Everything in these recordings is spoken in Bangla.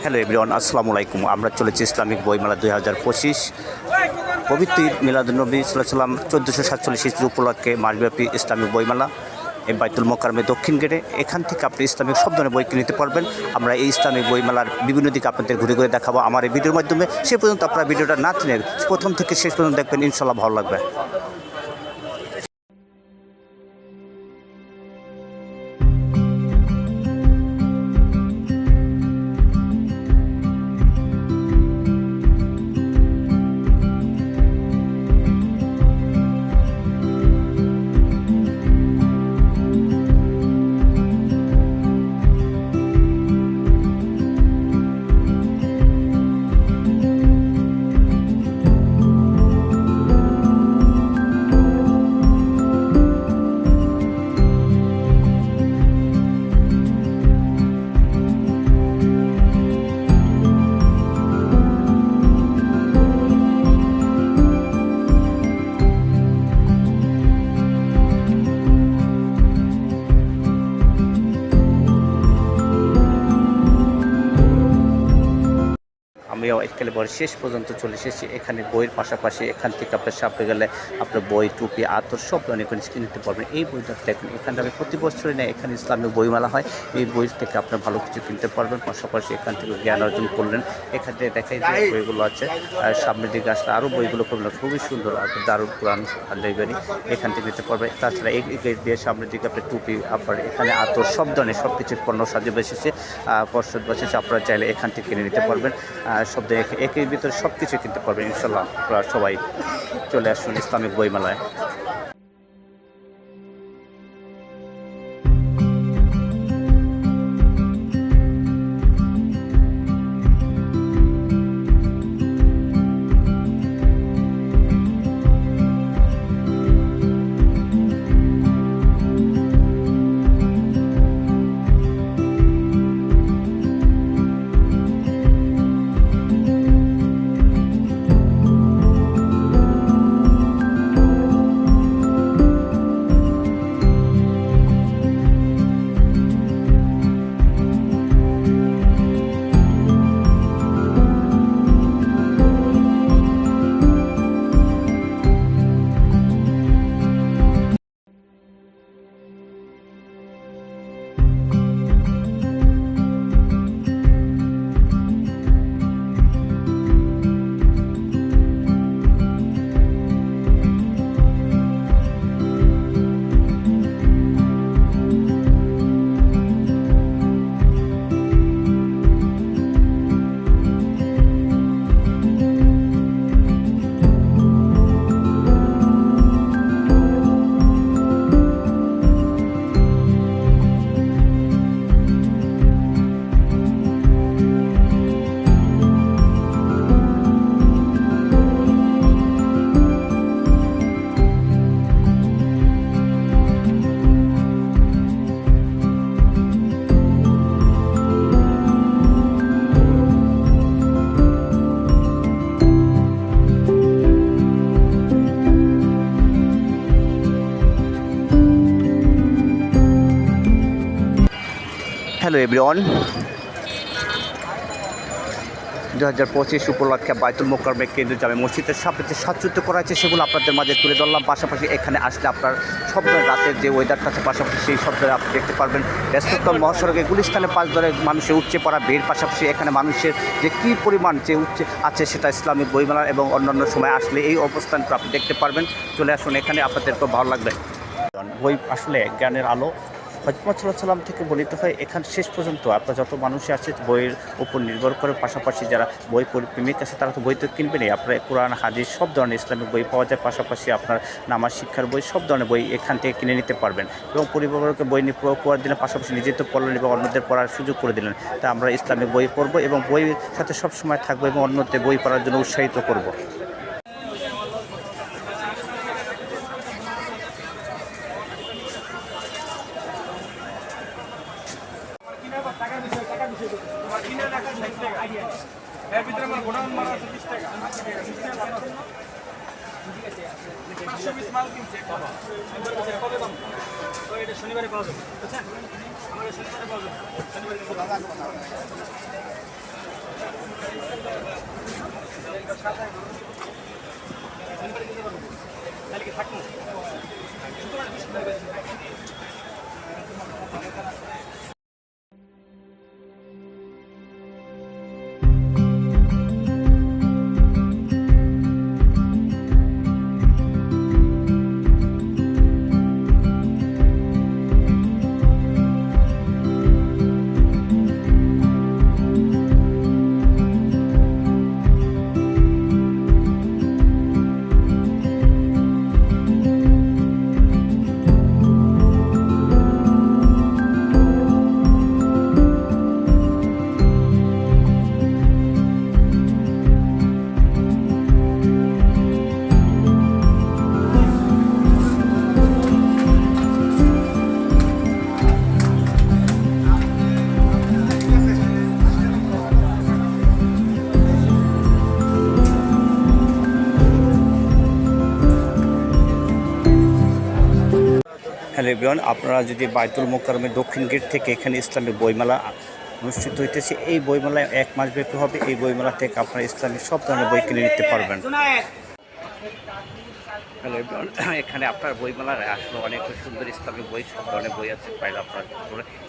হ্যালো এভরিওয়ান, আসসালামু আলাইকুম। আমরা চলেছি ইসলামিক বইমেলা 2025 পবিত্র মিলাদুন্নবী সাল্লাল্লাহু আলাইহি ওয়াসাল্লাম 1447 হিজরি উপলক্ষে মাসব্যাপী ইসলামিক বইমেলা এই বাইতুল মোকাররমের দক্ষিণ গেটে। এখান থেকে আপনি ইসলামিক সব ধরনের বই কিনতে পারবেন। আমরা এই ইসলামিক বইমেলার বিভিন্ন দিকে আপনাদের ঘুরে ঘুরে দেখাবো আমার এই ভিডিওর মাধ্যমে। সে পর্যন্ত আপনারা ভিডিওটা না টেনে প্রথম থেকে শেষ পর্যন্ত দেখবেন, ইনশাল্লাহ ভালো লাগবে। আমিও একেবারে শেষ পর্যন্ত চলে এসেছি। এখানে বইয়ের পাশাপাশি এখান থেকে আপনার সামনে গেলে আপনার বই, টুপি, আতর সব ধরনের কিনতে পারবেন। এই বইটা দেখুন, এখানে আমি প্রতি বছরই নেই, এখানে ইসলামিক বইমেলা হয়। এই বই থেকে আপনার ভালো কিছু কিনতে পারবেন। পাশাপাশি এখান থেকে জ্ঞান অর্জন করলেন। এখান থেকে দেখাই যে বইগুলো আছে, আর সামনের দিকে আসলে আরও বইগুলো করলেন, খুবই সুন্দর। আপনার দারুল কোরআন লাইব্রেরি এখান থেকে নিতে পারবেন। তাছাড়া এই গেট দিয়ে সামনের দিকে আপনার টুপি, আপনার এখানে আতর সব ধরনের সব কিছু পণ্য সাজিয়ে বসেছে, পর্ষদ বসেছে। আপনারা চাইলে এখান থেকে কিনে নিতে পারবেন। সব একের ভিতরে সব কিছু কিনতে পারবেন। ইনশাল্লাহ আপনারা সবাই চলে আসুন ইসলামিক বইমেলায়। হ্যালো এভরিওয়ান, 2025 উপলক্ষে বাইতুল মোকাররমের কেন্দ্রীয় জামে মসজিদের সামনে যে সাজসজ্জা করা আছে সেগুলো আপনাদের মাঝে তুলে ধরলাম। পাশাপাশি এখানে আসলে আপনার সব ধরনের রাতের যে ওয়েদারটা আছে, পাশাপাশি সেই সব ধরে আপনি দেখতে পারবেন। ব্যস্ততম মহাসড়কে গুলিস্তানের পাশ ধরে মানুষের উপচে পড়া ভিড়, পাশাপাশি এখানে মানুষের যে কী পরিমাণ যে উপচে আছে সেটা ইসলামিক বইমেলা এবং অন্যান্য সময় আসলে এই অবস্থানটা আপনি দেখতে পারবেন। চলে আসুন এখানে, আপনাদের খুব ভালো লাগবে। বই আসলে জ্ঞানের আলো। হযরত মুহাম্মদ সাল্লাল্লাহু আলাইহি ওয়াসাল্লাম থেকে বর্ণিত হয়, এখান শেষ পর্যন্ত আপনার যত মানুষই আছে বইয়ের উপর নির্ভর করে। পাশাপাশি যারা বই প্রেমিক আছে তারা তো বই তো কিনবেনই। আপনার কোরআন, হাদিস সব ধরনের ইসলামিক বই পাওয়া যায়। পাশাপাশি আপনার নামাজ শিক্ষার বই সব ধরনের বই এখান থেকে কিনে নিতে পারবেন। এবং পরিবারকে বই নিয়ে উপহার দিলেন, পাশাপাশি নিজে তো পড়লেন এবং অন্যদের পড়ার সুযোগ করে দিলেন। তা আমরা ইসলামিক বই পড়বো এবং বইয়ের সাথে সবসময় থাকবো এবং অন্যদের বই পড়ার জন্য উৎসাহিত করব। এর ভিতরে আমার গোডাউন মারা আছে 20 টাকা। 520 মাল কিনছে বাবা। কবে দাম? তো এটা শনিবারে পাওয়া যাবে, বুঝছেন? আমাদের শনিবারে পাওয়া যাবে। শনিবারে হ্যালো এভরিওয়ান, আপনারা যদি বাইতুল মোকাররমের দক্ষিণ গেট থেকে এখানে ইসলামিক বইমেলা অনুষ্ঠিত হইতেছে, এই বইমেলায় 1 মাস ব্যাপী হবে। এই বইমেলা থেকে আপনারা ইসলামিক সব ধরনের বই কিনে নিতে পারবেন। হ্যালো এভরিওয়ান, এখানে আপনার বইমেলার আসলে অনেক সুন্দর ইসলামিক বই, সব ধরনের বই আছে। পাইলে আপনার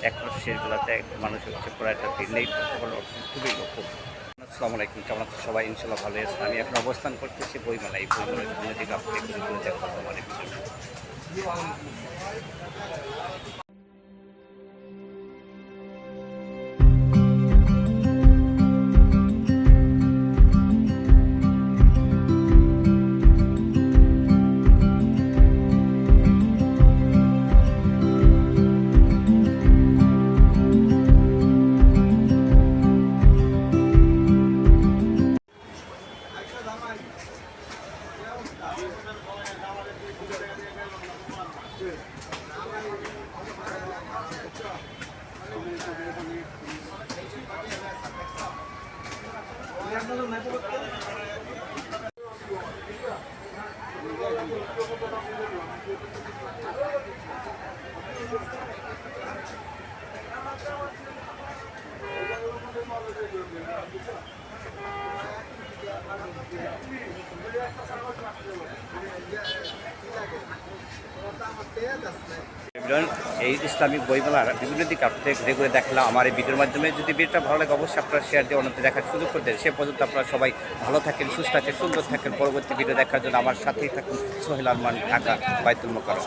এক মাস শেষবেলাতে মানুষ হচ্ছে পুরো একটা ভিড় নেই, খুবই খুব। আসসালামু আলাইকুম, কেমন আছেন সবাই? ইনশাল্লাহ ভালো আছে। আমি এখন অবস্থান করতেছি বইমেলায়। এই বইমেলার সামনে দিকে আপনাকে ঘুরে দেখাবো অনেক কিছু। এই ইসলামিক বইমেলার বিভিন্ন দিকে আপনাদের ঘুরে ঘুরে দেখলাম আমার এই ভিডিওর মাধ্যমে। যদি ভিডিওটা ভালো লাগে অবশ্যই আপনারা শেয়ার দিয়ে অন্যদের দেখার সুযোগ করে দেন। সে পর্যন্ত আপনারা সবাই ভালো থাকেন, সুস্থ থাকেন, সুন্দর থাকেন। পরবর্তী ভিডিও দেখার জন্য আমার সাথেই থাকুন। সোহেল আরমান, ঢাকা, বাইতুল মোকাররম।